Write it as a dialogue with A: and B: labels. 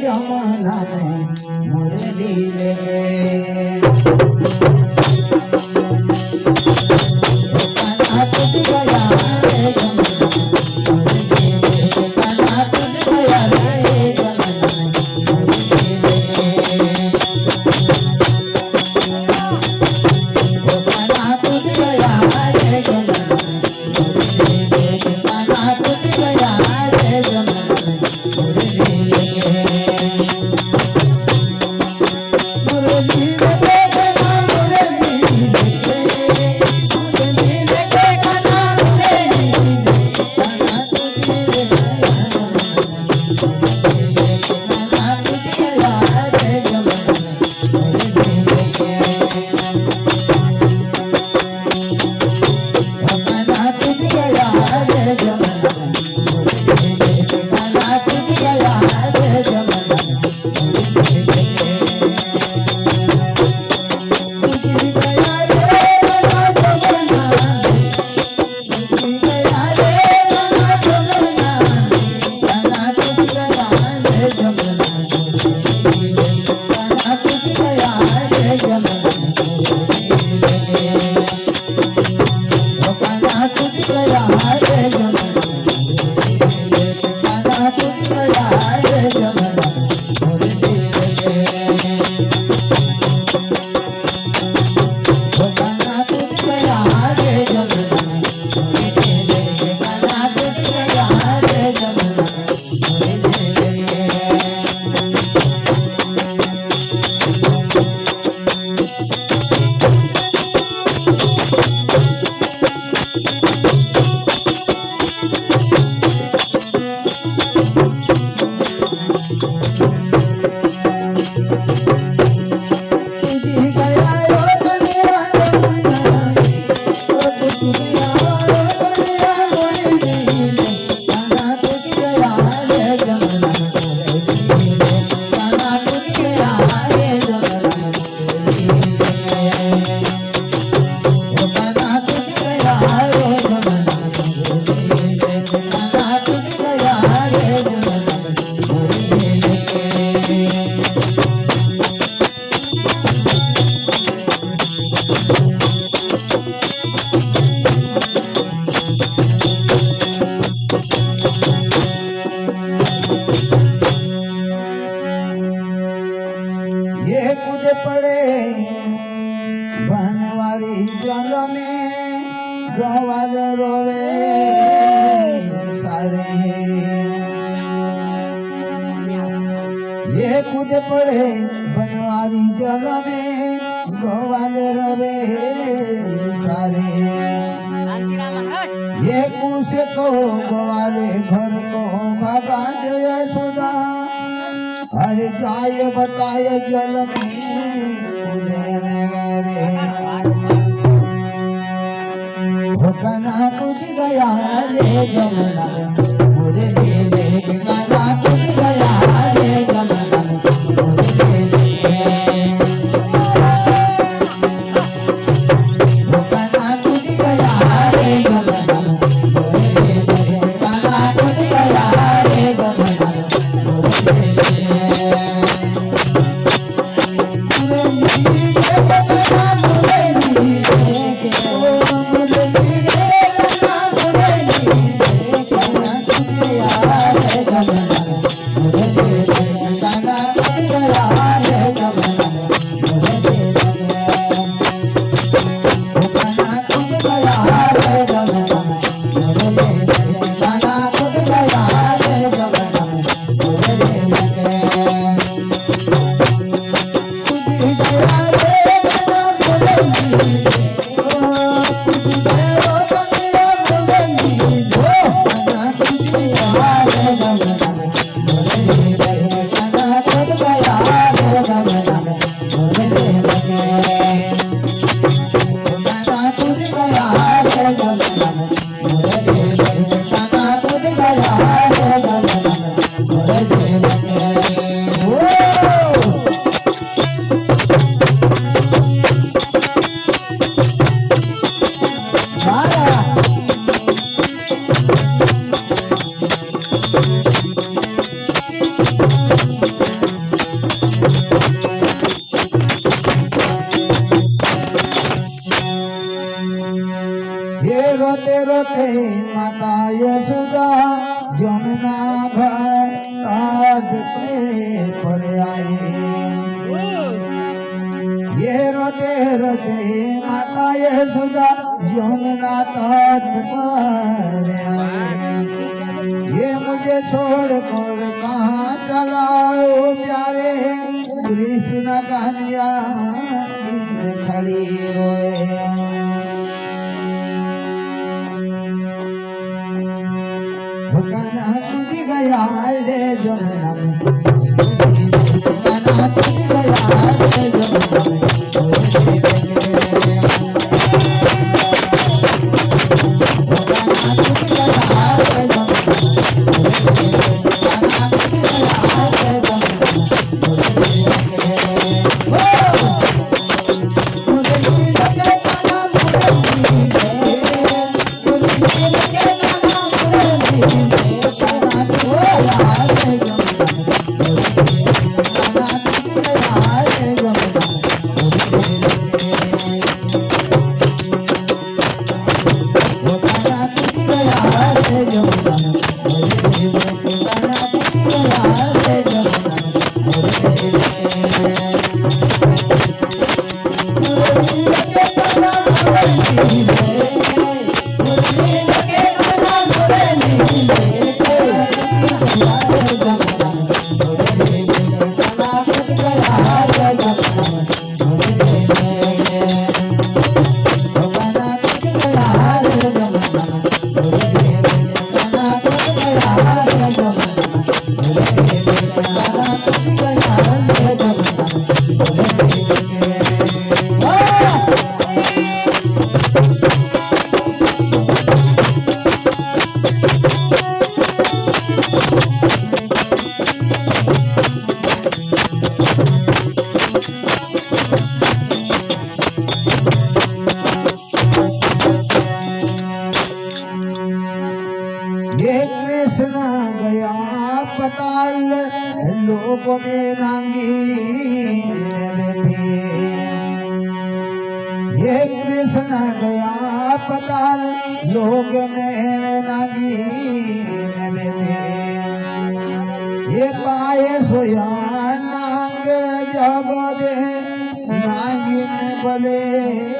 A: जमुना में मुरली रे कान्हा तुझ गया रे जमुना मुरली रे कान्हा तुझ गया रे जमुना मुरली रे कान्हा तुझ गया रे जमुना मुरली रे कान्हा तुझ गया रे जमुना मुरली रे ये कूद पड़े बनवारी जल में ग्वाल रोवे सारे ये कूद पड़े बनवारी जल में ग्वाल रोवे सारे ये कुछ तो ग्वाले घर को भगा दे सुधा अरे जाय बताय जल में रे कान्हा तुझ गया रे जमुना मुरली रे कान्हा तुझ गया रे जमुना मुरली रे कान्हा तुझ गया रे जमुना मुरली रे कान्हा तुझ गया रे जमुना मुरली रे यशोदे माता यशोदा यमुना तट पर आए। ये मुझे छोड़ कर कहाँ चलाओ प्यारे, कृष्ण कन्हैया खड़ी रोए। कान्हा कूद गया रे जमुना में, कान्हा कूद गया रे जमुना में, कृष्ण गया पताल लोगों में नांगी बैठे। ये कृष्ण गया पताल लोग में नांगी बैठे। ये पाए सोया नांग जगो दे नांगी बोले